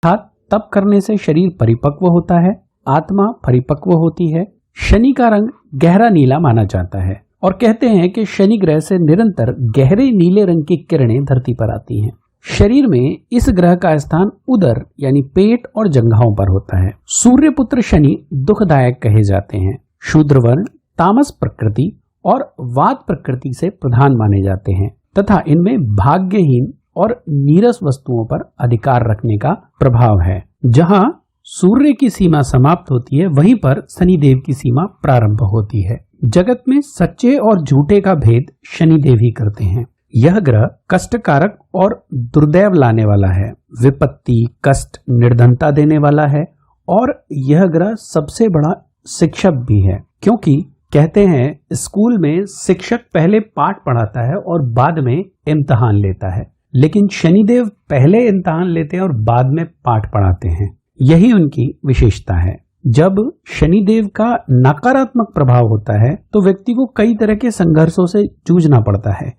अर्थात तप करने से शरीर परिपक्व होता है, आत्मा परिपक्व होती है। शनि का रंग गहरा नीला माना जाता है और कहते हैं कि शनि ग्रह से निरंतर गहरे नीले रंग की किरणें धरती पर आती हैं। शरीर में इस ग्रह का स्थान उदर यानी पेट और जंघाओं पर होता है। सूर्य पुत्र शनि दुखदायक कहे जाते हैं। शूद्र वर्ण तामस प्रकृति और वात प्रकृति से प्रधान माने जाते हैं तथा इनमें भाग्यहीन और नीरस वस्तुओं पर अधिकार रखने का प्रभाव है। जहां सूर्य की सीमा समाप्त होती है वहीं पर शनिदेव की सीमा प्रारंभ होती है। जगत में सच्चे और झूठे का भेद शनिदेव ही करते हैं। यह ग्रह कष्टकारक और दुर्दैव लाने वाला है, विपत्ति, कष्ट, निर्धनता देने वाला है और यह ग्रह सबसे बड़ा शिक्षक भी है, क्योंकि कहते हैं स्कूल में शिक्षक पहले पाठ पढ़ाता है और बाद में इम्तिहान लेता है, लेकिन शनिदेव पहले इम्तिहान लेते हैं और बाद में पाठ पढ़ाते हैं। यही उनकी विशेषता है। जब शनिदेव का नकारात्मक प्रभाव होता है तो व्यक्ति को कई तरह के संघर्षों से जूझना पड़ता है।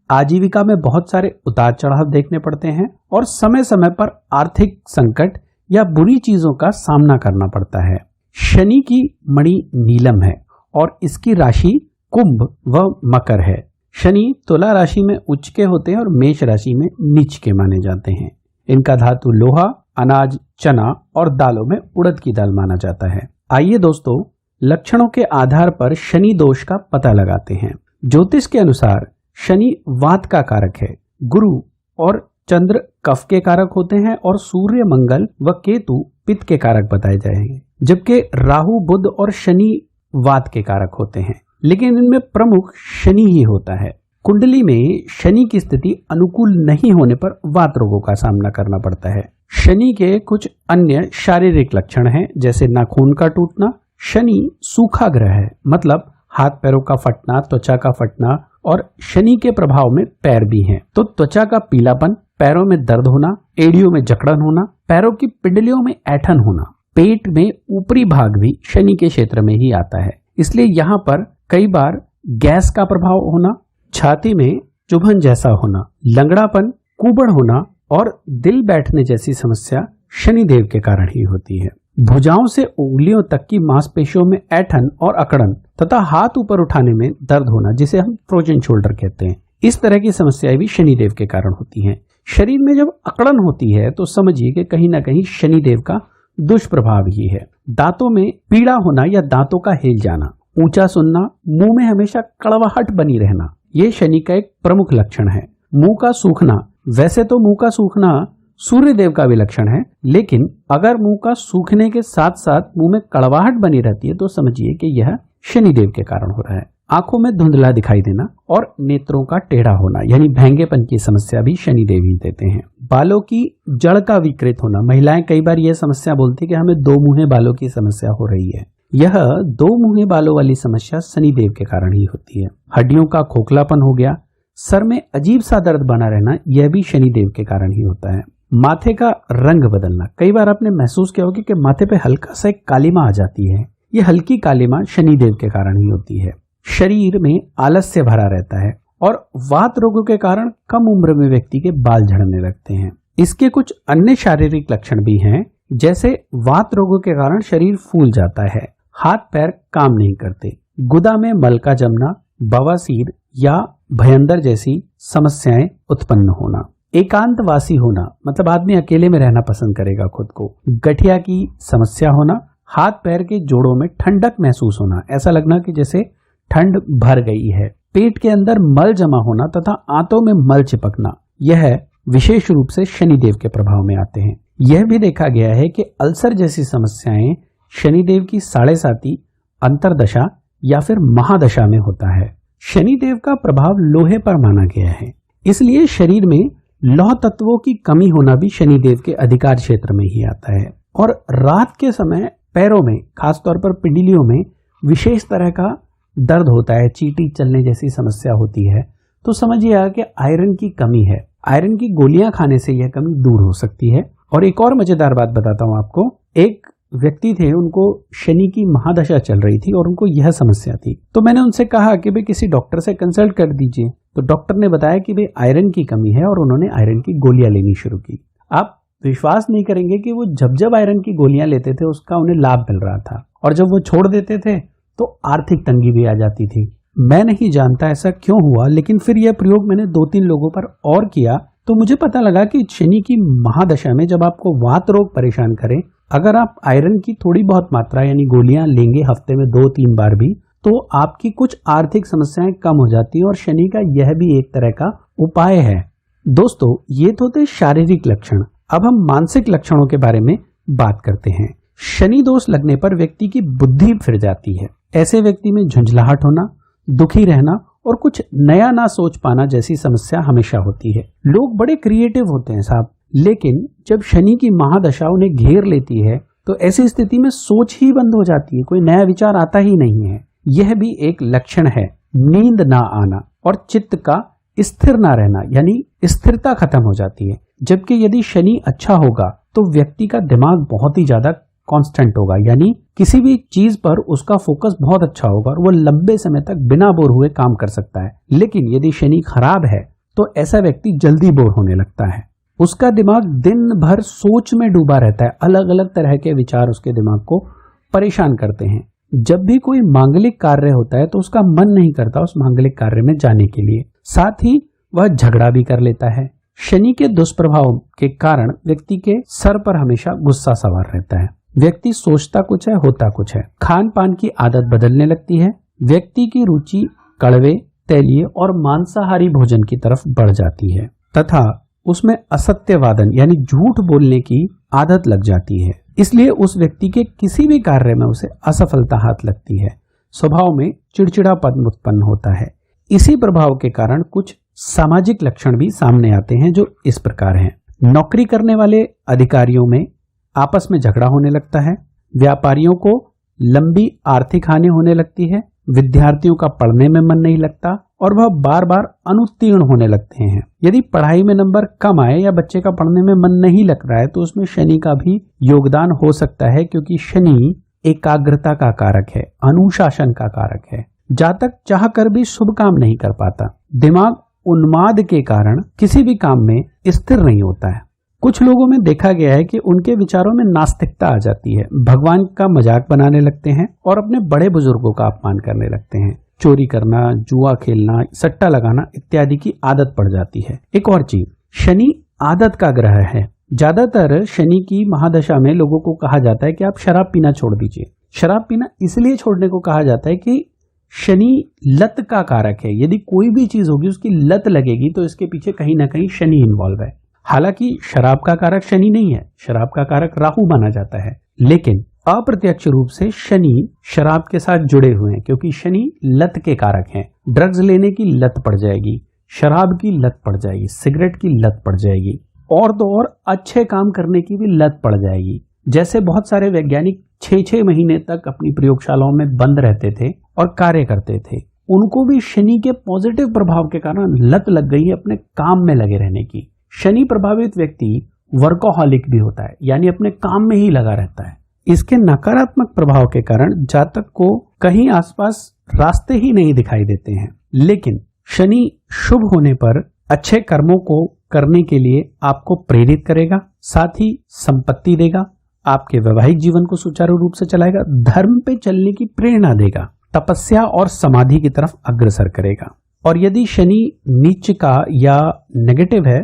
आजीविका में बहुत सारे उतार चढ़ाव देखने पड़ते हैं और समय समय पर आर्थिक संकट या बुरी चीजों का सामना करना पड़ता है। शनि की मणि नीलम है और इसकी राशि कुंभ व मकर है। शनि तुला राशि में उच्च के होते हैं और मेष राशि में नीच के माने जाते हैं। इनका धातु लोहा, अनाज, चना और दालों में उड़द की दाल माना जाता है। आइए दोस्तों, लक्षणों के आधार पर शनि दोष का पता लगाते हैं। ज्योतिष के अनुसार शनि वात का कारक है, गुरु और चंद्र कफ के कारक होते हैं और सूर्य, मंगल व केतु पित्त के कारक बताए जाएंगे, जबकि राहु, बुध और शनि वात के कारक होते हैं, लेकिन इनमें प्रमुख शनि ही होता है। कुंडली में शनि की स्थिति अनुकूल नहीं होने पर वात रोगों का सामना करना पड़ता है। शनि के कुछ अन्य शारीरिक लक्षण हैं, जैसे नाखून का टूटना। शनि सूखा ग्रह है, मतलब हाथ पैरों का फटना, त्वचा का फटना और शनि के प्रभाव में पैर भी हैं, तो त्वचा का पीलापन, पैरों में दर्द होना, एड़ियों में जकड़न होना, पैरों की पिंडलियों में ऐठन होना, पेट में ऊपरी भाग भी शनि के क्षेत्र में ही आता है, इसलिए यहाँ पर कई बार गैस का प्रभाव होना, छाती में चुभन जैसा होना, लंगड़ापन, कुबड़ होना और दिल बैठने जैसी समस्या शनिदेव के कारण ही होती है। भुजाओं से उंगलियों तक की मांसपेशियों में ऐठन और अकड़न तथा हाथ ऊपर उठाने में दर्द होना, जिसे हम फ्रोजन शोल्डर कहते हैं, इस तरह की समस्याएं भी शनिदेव के कारण होती हैं। शरीर में जब अकड़न होती है तो समझिए कि कहीं ना कहीं शनिदेव का दुष्प्रभाव ही है। दांतों में पीड़ा होना या दांतों का हिल जाना, ऊंचा सुनना, मुंह में हमेशा कड़वाहट बनी रहना, ये शनि का एक प्रमुख लक्षण है। मुंह का सूखना, वैसे तो मुंह का सूखना सूर्य देव का भी लक्षण है, लेकिन अगर मुंह का सूखने के साथ साथ मुंह में कड़वाहट बनी रहती है तो समझिए कि यह शनिदेव के कारण हो रहा है। आंखों में धुंधला दिखाई देना और नेत्रों का टेढ़ा होना यानी भेंगेपन की समस्या भी शनिदेव ही देते हैं। बालों की जड़ का विकृत होना, महिलाएं कई बार यह समस्या बोलती कि हमें दो मुंहे बालों की समस्या हो रही है। यह दो मुंहे बालों वाली समस्या शनिदेव के कारण ही होती है। हड्डियों का खोखलापन हो गया, सर में अजीब सा दर्द बना रहना, यह भी शनिदेव के कारण ही होता है। माथे का रंग बदलना, कई बार आपने महसूस किया होगा कि माथे पे हल्का सा एक कालिमा आ जाती है, ये हल्की कालिमा शनिदेव के कारण ही होती है। शरीर में आलस्य भरा रहता है और वात रोगों के कारण कम उम्र में व्यक्ति के बाल झड़ने लगते हैं। इसके कुछ अन्य शारीरिक लक्षण भी हैं, जैसे वात रोगों के कारण शरीर फूल जाता है, हाथ पैर काम नहीं करते, गुदा में मल का जमना, बवासीर या भयंदर जैसी समस्याएं उत्पन्न होना, एकांतवासी होना, मतलब आदमी अकेले में रहना पसंद करेगा खुद को, गठिया की समस्या होना, हाथ पैर के जोड़ों में ठंडक महसूस होना, ऐसा लगना कि जैसे ठंड भर गई है, पेट के अंदर मल जमा होना तथा आंतों में मल चिपकना, यह विशेष रूप से शनिदेव के प्रभाव में आते हैं। यह भी देखा गया है कि अल्सर जैसी समस्याएं शनिदेव की 7.5 अंतरदशा या फिर महादशा में होता है। शनिदेव का प्रभाव लोहे पर माना गया है, इसलिए शरीर में लौह तत्वों की कमी होना भी शनिदेव के अधिकार क्षेत्र में ही आता है। और रात के समय पैरों में, खासतौर पर पिंडलियों में विशेष तरह का दर्द होता है, चींटी चलने जैसी समस्या होती है, तो समझिए कि आयरन की कमी है। आयरन की गोलियां खाने से यह कमी दूर हो सकती है। और एक और मजेदार बात बताता हूं आपको, एक व्यक्ति थे, उनको शनि की महादशा चल रही थी और उनको यह समस्या थी, तो मैंने उनसे कहा कि भाई किसी डॉक्टर से कंसल्ट कर दीजिए, तो डॉक्टर ने बताया कि भाई आयरन की कमी है और उन्होंने आयरन की गोलियां लेनी शुरू की। आप विश्वास नहीं करेंगे कि वो जब जब आयरन की गोलियां लेते थे उसका उन्हें लाभ मिल रहा था, और जब वो छोड़ देते थे तो आर्थिक तंगी भी आ जाती थी। मैं नहीं जानता ऐसा क्यों हुआ, लेकिन फिर यह प्रयोग मैंने 2-3 लोगों पर और किया तो मुझे पता लगा कि शनि की महादशा में जब आपको वात रोग परेशान करे, अगर आप आयरन की थोड़ी बहुत मात्रा यानी गोलियां लेंगे हफ्ते में 2-3 बार भी, तो आपकी कुछ आर्थिक समस्याएं कम हो जाती हैं, और शनि का यह भी एक तरह का उपाय है। दोस्तों, ये तो थे शारीरिक लक्षण। अब हम मानसिक लक्षणों के बारे में बात करते हैं। शनि दोष लगने पर व्यक्ति की बुद्धि फिर जाती है। ऐसे व्यक्ति में झुंझलाहट होना, दुखी रहना और कुछ नया ना सोच पाना जैसी समस्या हमेशा होती है। लोग बड़े क्रिएटिव होते हैं साहब, लेकिन जब शनि की महादशा उन्हें घेर लेती है तो ऐसी स्थिति में सोच ही बंद हो जाती है, कोई नया विचार आता ही नहीं है। यह भी एक लक्षण है। नींद ना आना और चित्त का स्थिर ना रहना, यानी स्थिरता खत्म हो जाती है। जबकि यदि शनि अच्छा होगा तो व्यक्ति का दिमाग बहुत ही ज्यादा कांस्टेंट होगा, यानी किसी भी चीज पर उसका फोकस बहुत अच्छा होगा और वो लंबे समय तक बिना बोर हुए काम कर सकता है। लेकिन यदि शनि खराब है तो ऐसा व्यक्ति जल्दी बोर होने लगता है। उसका दिमाग दिन भर सोच में डूबा रहता है, अलग अलग तरह के विचार उसके दिमाग को परेशान करते हैं। जब भी कोई मांगलिक कार्य होता है तो उसका मन नहीं करता उस मांगलिक कार्य में जाने के लिए, साथ ही वह झगड़ा भी कर लेता है। शनि के दुष्प्रभाव के कारण व्यक्ति के सर पर हमेशा गुस्सा सवार रहता है। व्यक्ति सोचता कुछ है, होता कुछ है। खान पान की आदत बदलने लगती है। व्यक्ति की रुचि कड़वे, तैलीय और मांसाहारी भोजन की तरफ बढ़ जाती है तथा उसमें असत्यवादन यानी झूठ बोलने की आदत लग जाती है। इसलिए उस व्यक्ति के किसी भी कार्य में उसे असफलता हाथ लगती है। स्वभाव में चिड़चिड़ापन उत्पन्न होता है। इसी प्रभाव के कारण कुछ सामाजिक लक्षण भी सामने आते हैं जो इस प्रकार हैं। नौकरी करने वाले अधिकारियों में आपस में झगड़ा होने लगता है। व्यापारियों को लंबी आर्थिक हानि होने लगती है। विद्यार्थियों का पढ़ने में मन नहीं लगता और वह बार बार अनुत्तीर्ण होने लगते हैं। यदि पढ़ाई में नंबर कम आए या बच्चे का पढ़ने में मन नहीं लग रहा है तो उसमें शनि का भी योगदान हो सकता है, क्योंकि शनि एकाग्रता का कारक है, अनुशासन का कारक है। जातक चाह कर भी शुभ काम नहीं कर पाता। दिमाग उन्माद के कारण किसी भी काम में स्थिर नहीं होता है। कुछ लोगों में देखा गया है कि उनके विचारों में नास्तिकता आ जाती है। भगवान का मजाक बनाने लगते हैं और अपने बड़े बुजुर्गों का अपमान करने लगते हैं। चोरी करना, जुआ खेलना, सट्टा लगाना इत्यादि की आदत पड़ जाती है। एक और चीज, शनि आदत का ग्रह है। ज्यादातर शनि की महादशा में लोगों को कहा जाता है कि आप शराब पीना छोड़ दीजिए। शराब पीना इसलिए छोड़ने को कहा जाता है कि शनि लत का कारक है। यदि कोई भी चीज होगी उसकी लत लगेगी तो इसके पीछे कहीं ना कहीं शनि इन्वॉल्व है। हालांकि शराब का कारक शनि नहीं है, शराब का कारक राहु माना जाता है, लेकिन अप्रत्यक्ष रूप से शनि शराब के साथ जुड़े हुए हैं, क्योंकि शनि लत के कारक हैं। ड्रग्स लेने की लत पड़ जाएगी, शराब की लत पड़ जाएगी, सिगरेट की लत पड़ जाएगी, और तो और अच्छे काम करने की भी लत पड़ जाएगी। जैसे बहुत सारे वैज्ञानिक 6-6 महीने तक अपनी प्रयोगशालाओं में बंद रहते थे और कार्य करते थे, उनको भी शनि के पॉजिटिव प्रभाव के कारण लत लग गई है अपने काम में लगे रहने की। शनि प्रभावित व्यक्ति वर्कोहॉलिक भी होता है, यानी अपने काम में ही लगा रहता है। इसके नकारात्मक प्रभाव के कारण जातक को कहीं आसपास रास्ते ही नहीं दिखाई देते हैं। लेकिन शनि शुभ होने पर अच्छे कर्मों को करने के लिए आपको प्रेरित करेगा, साथ ही संपत्ति देगा, आपके वैवाहिक जीवन को सुचारू रूप से चलाएगा, धर्म पे चलने की प्रेरणा देगा, तपस्या और समाधि की तरफ अग्रसर करेगा। और यदि शनि नीच का या नेगेटिव है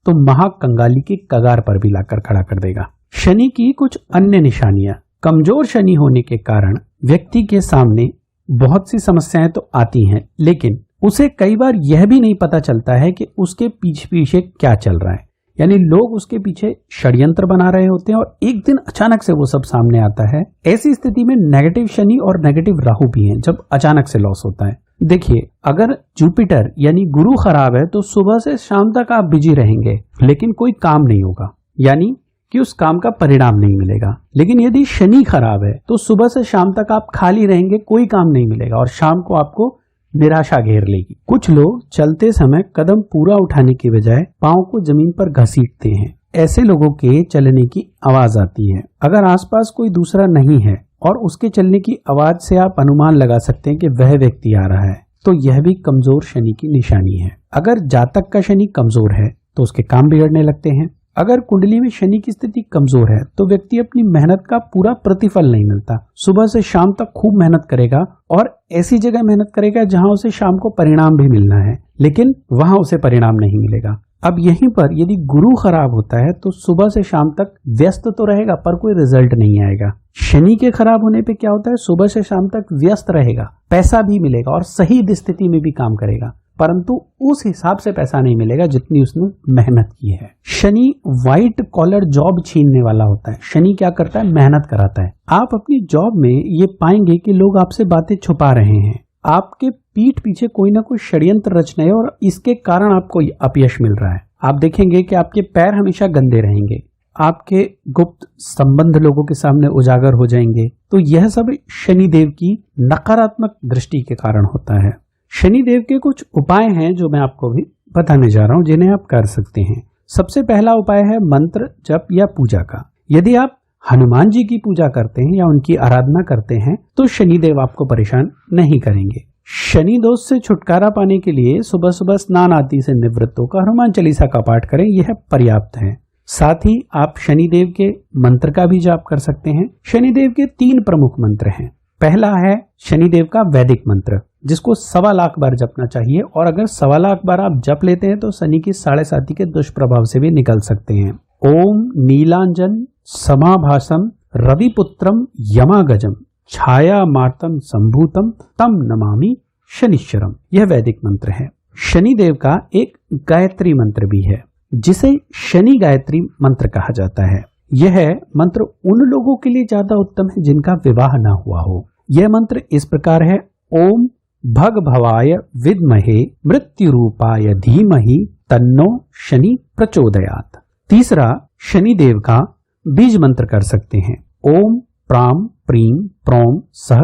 तो महाकंगाली की कगार पर भी लाकर खड़ा कर देगा। शनि की कुछ अन्य निशानियां। कमजोर शनि होने के कारण व्यक्ति के सामने बहुत सी समस्याएं तो आती हैं, लेकिन उसे कई बार यह भी नहीं पता चलता है कि उसके पीछे पीछे क्या चल रहा है। यानी लोग उसके पीछे षड्यंत्र बना रहे होते हैं और एक दिन अचानक से वो सब सामने आता है। ऐसी स्थिति में नेगेटिव शनि और नेगेटिव राहु भी हैं, जब अचानक से लॉस होता है। देखिए, अगर जुपिटर यानी गुरु खराब है तो सुबह से शाम तक आप बिजी रहेंगे, लेकिन कोई काम नहीं होगा, यानी कि उस काम का परिणाम नहीं मिलेगा। लेकिन यदि शनि खराब है तो सुबह से शाम तक आप खाली रहेंगे, कोई काम नहीं मिलेगा और शाम को आपको निराशा घेर लेगी। कुछ लोग चलते समय कदम पूरा उठाने की बजाय पांव को जमीन पर घसीटते हैं। ऐसे लोगों के चलने की आवाज आती है। अगर आसपास कोई दूसरा नहीं है और उसके चलने की आवाज से आप अनुमान लगा सकते हैं कि वह व्यक्ति आ रहा है, तो यह भी कमजोर शनि की निशानी है। अगर जातक का शनि कमजोर है तो उसके काम बिगड़ने लगते हैं। अगर कुंडली में शनि की स्थिति कमजोर है तो व्यक्ति अपनी मेहनत का पूरा प्रतिफल नहीं मिलता। सुबह से शाम तक खूब मेहनत करेगा और ऐसी जगह मेहनत करेगा जहां उसे शाम को परिणाम भी मिलना है, लेकिन वहां उसे परिणाम नहीं मिलेगा। अब यहीं पर यदि गुरु खराब होता है तो सुबह से शाम तक व्यस्त तो रहेगा पर कोई रिजल्ट नहीं आएगा। शनि के खराब होने पे क्या होता है, सुबह से शाम तक व्यस्त रहेगा, पैसा भी मिलेगा और सही स्थिति में भी काम करेगा, परंतु उस हिसाब से पैसा नहीं मिलेगा जितनी उसने मेहनत की है। शनि व्हाइट कॉलर जॉब छीनने वाला होता है। शनि क्या करता है, मेहनत कराता है। आप अपनी जॉब में ये पाएंगे कि लोग आपसे बातें छुपा रहे हैं, आपके पीठ पीछे कोई ना कोई षड्यंत्र रच रहे हैं और इसके कारण आपको अपयश मिल रहा है। आप देखेंगे कि आपके पैर हमेशा गंदे रहेंगे, आपके गुप्त संबंध लोगों के सामने उजागर हो जाएंगे। तो यह सब शनिदेव की नकारात्मक दृष्टि के कारण होता है। शनिदेव के कुछ उपाय हैं जो मैं आपको भी बताने जा रहा हूं, जिन्हें आप कर सकते हैं। सबसे पहला उपाय है मंत्र जप या पूजा का। यदि आप हनुमान जी की पूजा करते हैं या उनकी आराधना करते हैं तो शनिदेव आपको परेशान नहीं करेंगे। शनि दोष से छुटकारा पाने के लिए सुबह सुबह स्नान आदि से निवृत्त होकर हनुमान चालीसा का पाठ करें, यह पर्याप्त है। साथ ही आप शनिदेव के मंत्र का भी जाप कर सकते हैं। शनिदेव के 3 प्रमुख मंत्र हैं। पहला है शनिदेव का वैदिक मंत्र, जिसको 1.25 लाख बार जपना चाहिए, और अगर 1.25 लाख बार आप जप लेते हैं तो शनि की 7.5 के दुष्प्रभाव से भी निकल सकते हैं। ओम नीलांजन समाभासम रविपुत्रम यमागजम छाया मार्तम संभूतम तम नमामि शनिश्चरम, यह वैदिक मंत्र है। शनिदेव का एक गायत्री मंत्र भी है जिसे शनि गायत्री मंत्र कहा जाता है। यह मंत्र उन लोगों के लिए ज्यादा उत्तम है जिनका विवाह ना हुआ हो। यह मंत्र इस प्रकार है, ओम भग भवाय विद्महे मृत्यु रूपाय धीमहि तन्नो शनि प्रचोदयात्। तीसरा शनिदेव का बीज मंत्र कर सकते हैं, ओम प्राम प्रीम प्रोम सह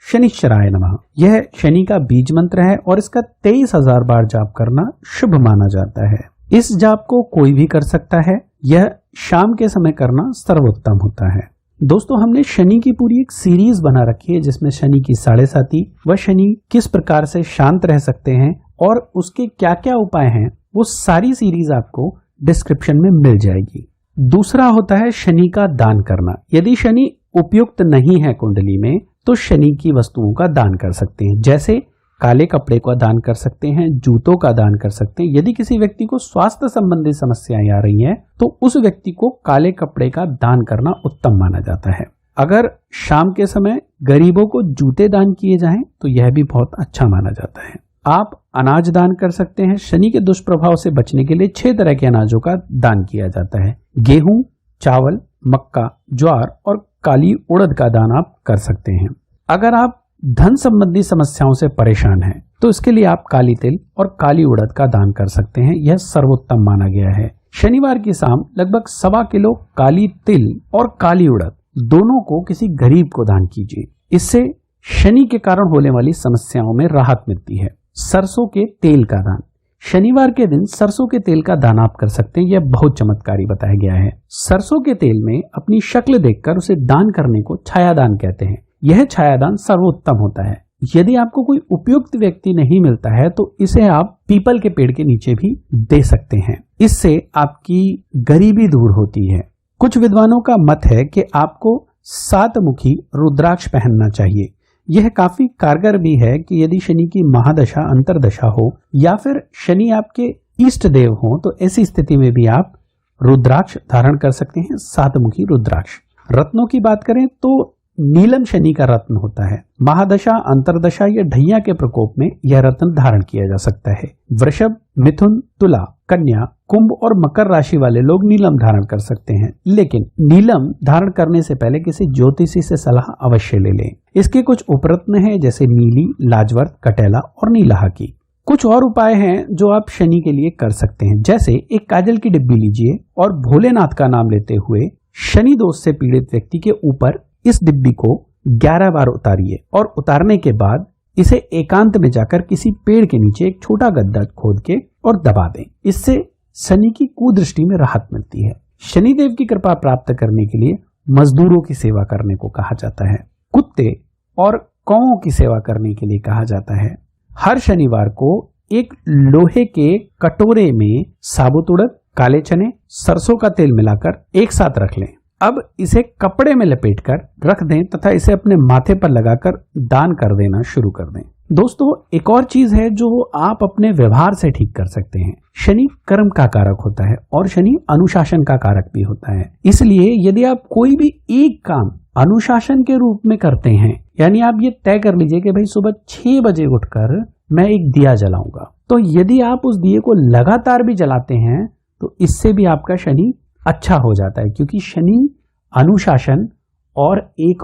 शनिश्चराय नमः। यह शनि का बीज मंत्र है और इसका 23,000 बार जाप करना शुभ माना जाता है। इस जाप को कोई भी कर सकता है, यह शाम के समय करना सर्वोत्तम होता है। दोस्तों, हमने शनि की पूरी एक सीरीज बना रखी है जिसमें शनि की 7.5 व शनि किस प्रकार से शांत रह सकते हैं और उसके क्या क्या उपाय हैं, वो सारी सीरीज आपको डिस्क्रिप्शन में मिल जाएगी। दूसरा होता है शनि का दान करना। यदि शनि उपयुक्त नहीं है कुंडली में तो शनि की वस्तुओं का दान कर सकते हैं, जैसे काले कपड़े का दान कर सकते हैं, जूतों का दान कर सकते हैं। यदि किसी व्यक्ति को स्वास्थ्य संबंधी समस्याएं आ रही हैं तो उस व्यक्ति को काले कपड़े का दान करना उत्तम माना जाता है। अगर शाम के समय गरीबों को जूते दान किए जाएं तो यह भी बहुत अच्छा माना जाता है। आप अनाज दान कर सकते हैं। शनि के दुष्प्रभाव से बचने के लिए 6 तरह के अनाजों का दान किया जाता है। गेहूं, चावल, मक्का, ज्वार और काली उड़द का दान आप कर सकते हैं। अगर आप धन संबंधी समस्याओं से परेशान हैं तो इसके लिए आप काली तिल और काली उड़द का दान कर सकते हैं, यह सर्वोत्तम माना गया है। शनिवार की शाम लगभग 1.25 किलो काली तिल और काली उड़द दोनों को किसी गरीब को दान कीजिए। इससे शनि के कारण होने वाली समस्याओं में राहत मिलती है। सरसों के तेल का दान, शनिवार के दिन सरसों के तेल का दान आप कर सकते हैं, यह बहुत चमत्कारी बताया गया है। सरसों के तेल में अपनी शक्ल देखकर उसे दान करने को छायादान कहते हैं। यह छायादान सर्वोत्तम होता है। यदि आपको कोई उपयुक्त व्यक्ति नहीं मिलता है तो इसे आप पीपल के पेड़ के नीचे भी दे सकते हैं। इससे आपकी गरीबी दूर होती है। कुछ विद्वानों का मत है कि आपको 7 मुखी रुद्राक्ष पहनना चाहिए। यह काफी कारगर भी है कि यदि शनि की महादशा अंतरदशा हो या फिर शनि आपके इष्ट देव हो तो ऐसी स्थिति में भी आप रुद्राक्ष धारण कर सकते हैं, 7 मुखी रुद्राक्ष। रत्नों की बात करें तो नीलम शनि का रत्न होता है। महादशा, अंतरदशा या ढैया के प्रकोप में यह रत्न धारण किया जा सकता है। वृषभ, मिथुन, तुला, कन्या, कुंभ और मकर राशि वाले लोग नीलम धारण कर सकते हैं, लेकिन नीलम धारण करने से पहले किसी ज्योतिषी से सलाह अवश्य ले लें। इसके कुछ उपरत्न हैं जैसे नीली, लाजवर्त, कटेला और नीलाहा की। कुछ और उपाय हैं जो आप शनि के लिए कर सकते हैं, जैसे एक काजल की डिब्बी लीजिए और भोलेनाथ का नाम लेते हुए शनि दोष से पीड़ित व्यक्ति के ऊपर इस डिब्बी को 11 बार उतारिए और उतारने के बाद इसे एकांत में जाकर किसी पेड़ के नीचे एक छोटा गड्ढा खोद के और दबा दें। इससे शनि की कुदृष्टि में राहत मिलती है। शनिदेव की कृपा प्राप्त करने के लिए मजदूरों की सेवा करने को कहा जाता है। कुत्ते और कौओं की सेवा करने के लिए कहा जाता है। हर शनिवार को एक लोहे के कटोरे में साबुत उड़द, काले चने, सरसों का तेल मिलाकर एक साथ रख लें। अब इसे कपड़े में लपेटकर रख दें तथा इसे अपने माथे पर लगाकर दान कर देना शुरू कर दें। दोस्तों, एक और चीज है जो आप अपने व्यवहार से ठीक कर सकते हैं। शनि कर्म का कारक होता है और शनि अनुशासन का कारक भी होता है। इसलिए यदि आप कोई भी एक काम अनुशासन के रूप में करते हैं, यानी आप ये तय कर लीजिए कि भाई सुबह 6 बजे उठकर मैं एक दिया जलाऊंगा, तो यदि आप उस दिए को लगातार भी जलाते हैं तो इससे भी आपका शनि अच्छा हो जाता है, क्योंकि शनि अनुशासन और एक